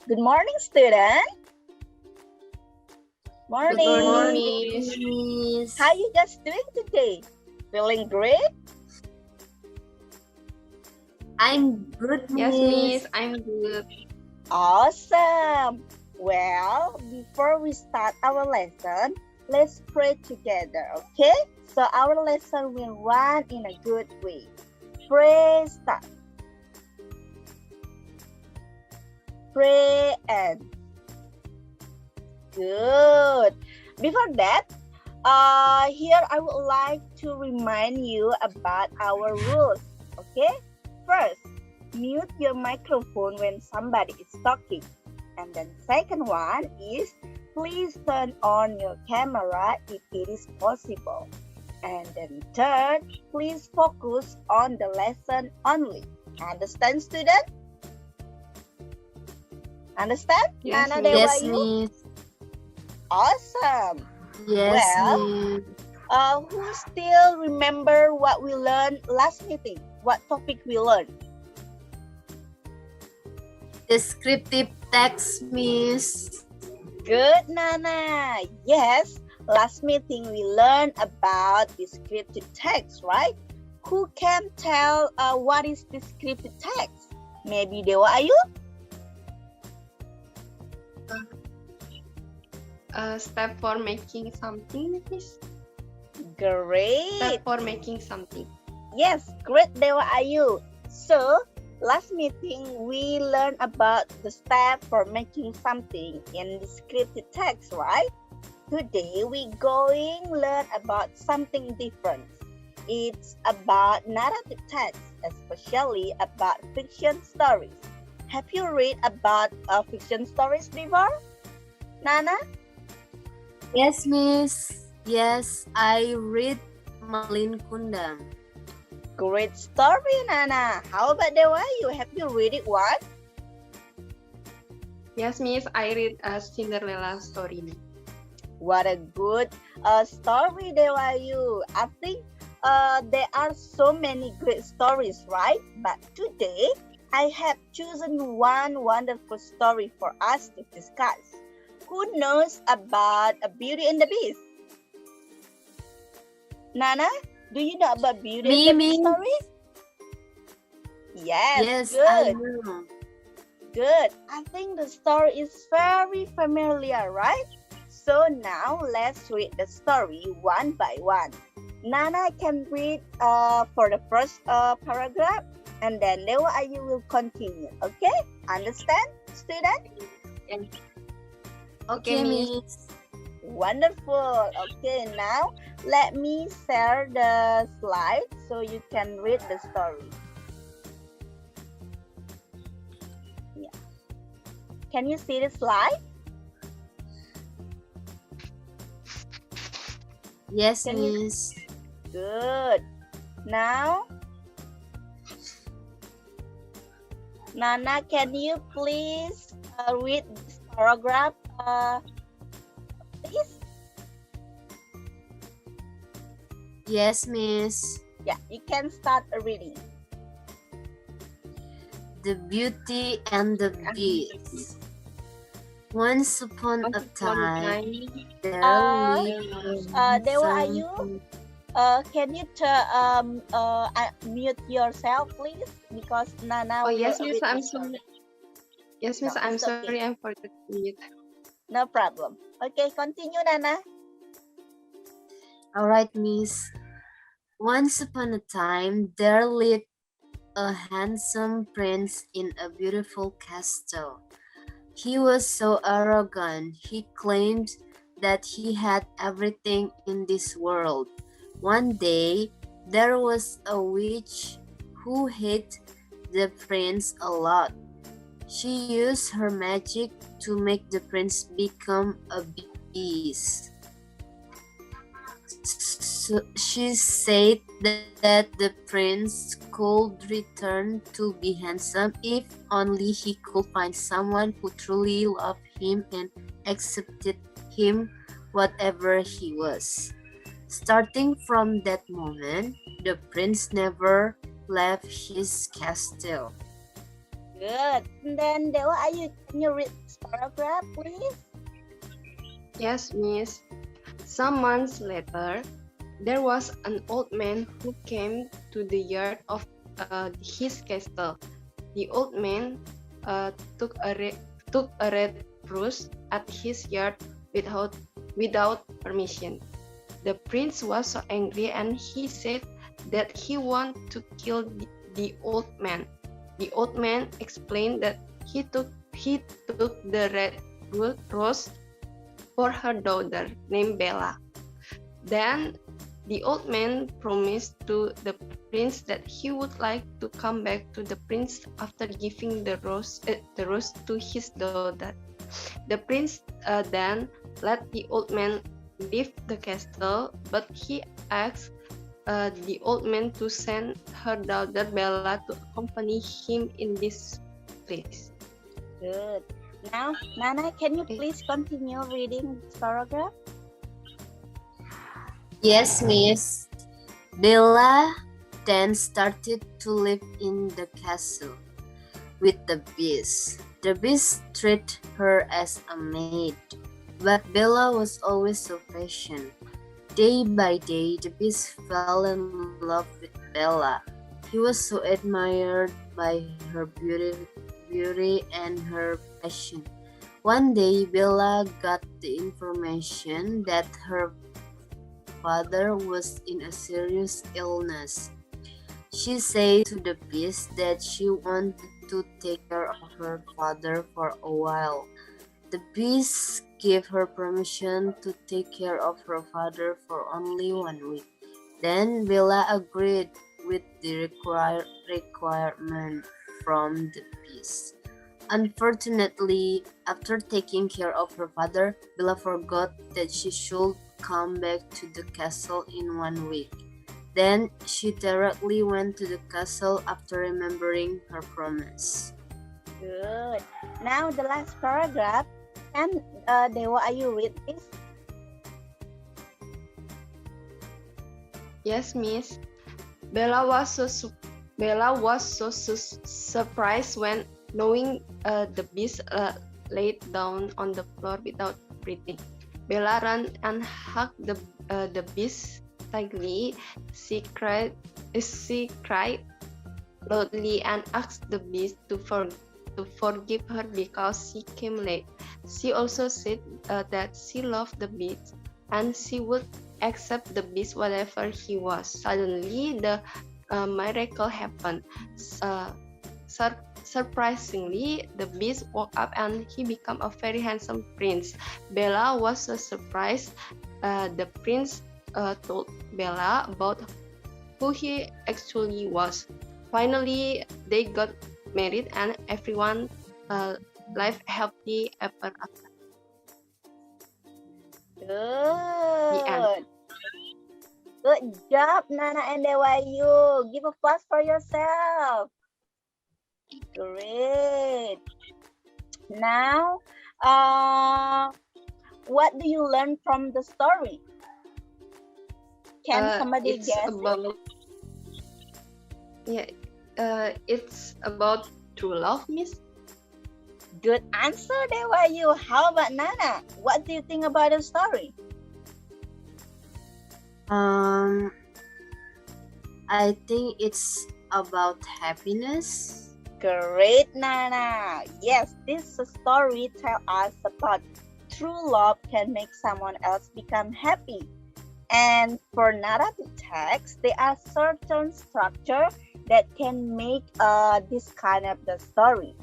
Good morning, student. Morning. Good morning, Miss. How you guys doing today? Feeling great? I'm good, Miss. Yes, Miss, I'm good. Awesome. Well, before we start our lesson, let's pray together, okay? So our lesson will run in a good way. Pray start. Pray and good. Before that, here I would like to remind you about our rules, okay? First, mute your microphone when somebody is talking. And then second one is, please turn on your camera if it is possible. And then third, please focus on the lesson only. Understand, student? Understand? Yes, Nana, Miss. Yes, Dewayu? Miss. Awesome. Yes, Well, Miss. Who still remember what we learned last meeting? What topic we learned? Descriptive text, Miss. Good, Nana. Yes, last meeting we learned about descriptive text, right? Who can tell what is descriptive text? Maybe Dewa Ayu? Step for making something, Miss. Great. Step for making something. Yes, great, Dewa Ayu. So, last meeting we learned about the step for making something in descriptive text, right? Today we going learn about something different. It's about narrative text, especially about fiction stories. Have you read about fiction stories before, Nana? Yes, Miss. Yes, I read Malin Kundang. Great story, Nana. How about Dewa? Have you read it one? Yes, Miss, I read a Cinderella story. What a good story, Dewayu. I think there are so many great stories, right? But today, I have chosen one wonderful story for us to discuss. Who knows about a Beauty and the Beast? Nana, do you know about Beauty and the Beast story? Yes, Yes, I good. know. Good. I think the story is very familiar, right? So now let's read the story one by one. Nana can read for the first paragraph, and then Dewa Ayu will continue. Okay? Understand, student? Okay, Miss. Wonderful. Okay, now let me share the slide so you can read the story. Yeah. Can you see the slide? Yes, Can you- Miss. Good. Now, Nana, can you please read this paragraph, please? Yes, Miss. Yeah, you can start reading. The Beauty and the Beast. Once upon a time, there lived Dewa Ayu, some... can you mute yourself, please? Because Nana Oh, will yes, Miss, read I'm the story. sorry. Yes, Miss, No, I'm it's sorry, okay. I forgot to mute. No problem. Okay, continue, Nana. All right, Miss. Once upon a time, there lived a handsome prince in a beautiful castle. He was so arrogant, he claimed that he had everything in this world. One day, there was a witch who hated the prince a lot. She used her magic to make the prince become a beast. So she said that the prince could return to be handsome if only he could find someone who truly loved him and accepted him whatever he was. Starting from that moment, the prince never left his castle. Good. And then Dewa, can you read this paragraph, please? Yes, Miss. Some months later, there was an old man who came to the yard of his castle. The old man took a red rose at his yard without permission. The prince was so angry and he said that he wanted to kill the old man. The old man explained that he took the red rose for her daughter named Bella. Then the old man promised to the prince that he would like to come back to the prince after giving the rose to his daughter. The prince then let the old man leave the castle, but he asked the old man to send her daughter Bella to accompany him in this place. Good. Now, Nana, can you please continue reading this paragraph? Yes, Miss. Bella then started to live in the castle with the beast. The beast treated her as a maid, but Bella was always so patient. Day by day, the beast fell in love with Bella. He was so admired by her beauty and her passion. One day, Bella got the information that her father was in a serious illness. She said to the beast that she wanted to take care of her father for a while. The beast gave her permission to take care of her father for only 1 week. Then Bella agreed with the requirement from the beast. Unfortunately, after taking care of her father, Bella forgot that she should come back to the castle in 1 week. Then she directly went to the castle after remembering her promise. Good. Now the last paragraph. And Dewa, are you read this? Yes, Miss. Bella was so surprised when knowing the beast laid down on the floor without breathing. Bella ran and hugged the beast tightly. She cried loudly and asked the beast to forgive her because she came late. She also said that she loved the beast and she would accept the beast whatever he was. Suddenly, the miracle happened. Surprisingly, the beast woke up and he became a very handsome prince. Bella was so surprised. The prince told Bella about who he actually was. Finally, they got married and everyone lived happily ever after. The end. Good job, Nana and Dewa. You give applause for yourself. Great. Now, what do you learn from the story? Can somebody guess? It's about true love, Miss. Good answer, Dewa. You. How about Nana? What do you think about the story? I think it's about happiness. Great, Nana. Yes, this story tells us about true love can make someone else become happy. And for narrative text, there are certain structure that can make this kind of the story.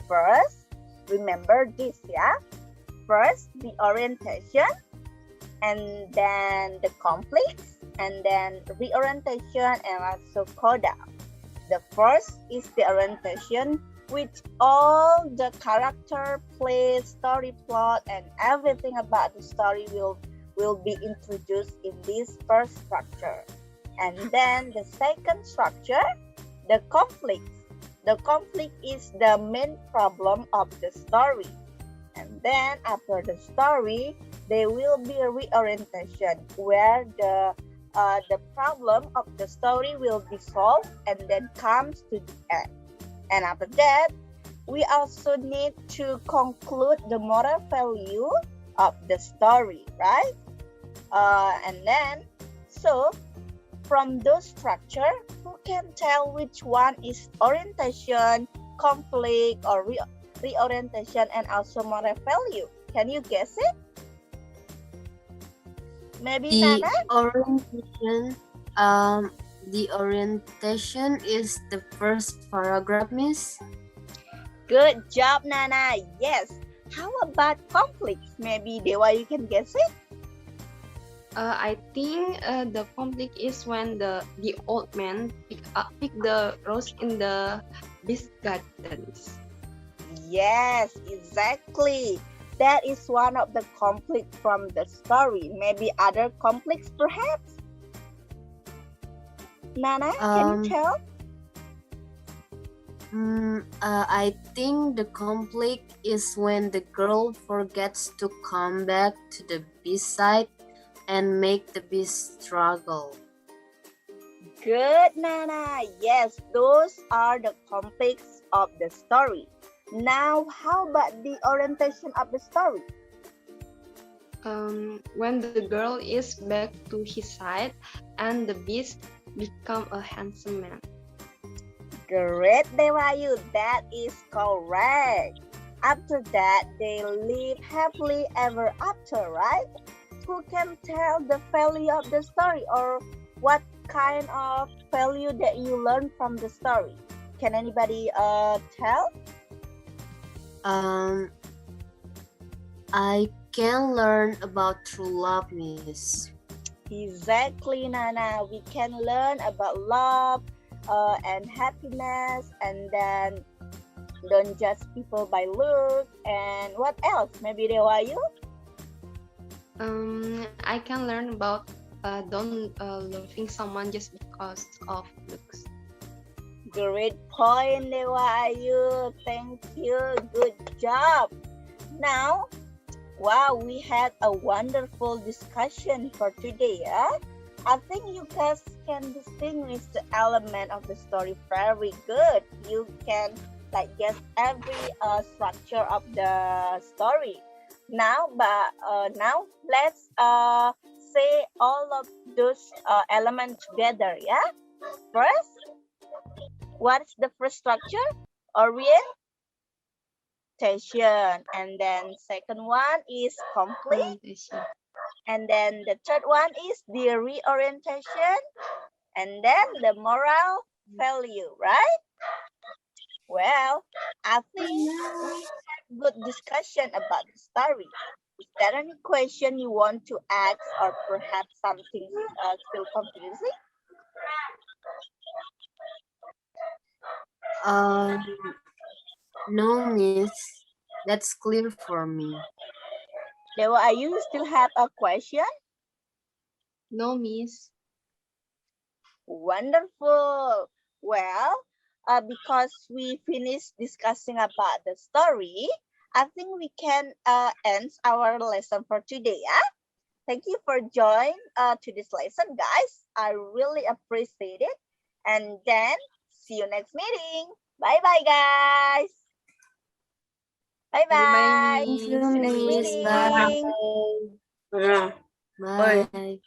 First, remember this, yeah? First, the orientation, and then the conflicts, and then reorientation, and also coda. The first is the orientation, which all the character, place, story plot, and everything about the story will be introduced in this first structure. And then the second structure, the conflict. The conflict is the main problem of the story. And then after the story, there will be a reorientation where the problem of the story will be solved and then comes to the end. And after that, we also need to conclude the moral value of the story, right? And then, so from those structure, who can tell which one is orientation, conflict, or reorientation, and also moral value? Can you guess it? Maybe The Nana? orientation, um, the orientation is the first paragraph, Miss. Good job, Nana. Yes. How about conflicts? Maybe Dewa, you can guess it? I think the conflict is when the old man pick the rose in the beast gardens. Yes, exactly. That is one of the conflicts from the story. Maybe other conflicts, perhaps? Nana, can you Um, tell? I think the conflict is when the girl forgets to come back to the beast side and make the beast struggle. Good, Nana. Yes, those are the conflicts of the story. Now, how about the orientation of the story? When the girl is back to his side and the beast become a handsome man. Great, Dewayu. That is correct. After that, they live happily ever after, right? Who can tell the value of the story or what kind of value that you learn from the story? Can anybody tell? Um, I can learn about true love, Miss. Exactly, Nana. We can learn about love and happiness, and then don't judge people by look. And what else? Maybe Dewayu? I can learn about don't loving someone just because of looks. Great point, Dewayu. Thank you. Good job. Now, wow, we had a wonderful discussion for today. I think you guys can distinguish the element of the story very good. You can guess every structure of the story. Now let's say all of those elements together. Yeah. First, what is the first structure? Orientation, and then second one is conflict. Orientation. And then the third one is the reorientation. And then the moral value, right? Well, I think we had good discussion about the story. Is there any question you want to ask or perhaps something still confusing? Um, no, Miss. That's clear for me. Dewa, you still have a question? No, miss. Wonderful. Well, because we finished discussing about the story, I think we can end our lesson for today. Yeah? Thank you for joining to this lesson, guys. I really appreciate it. And then see you next meeting. Bye bye, guys. Bye Bye, bye. Thank you, miss. See you next Miss. Bye. meeting. Bye.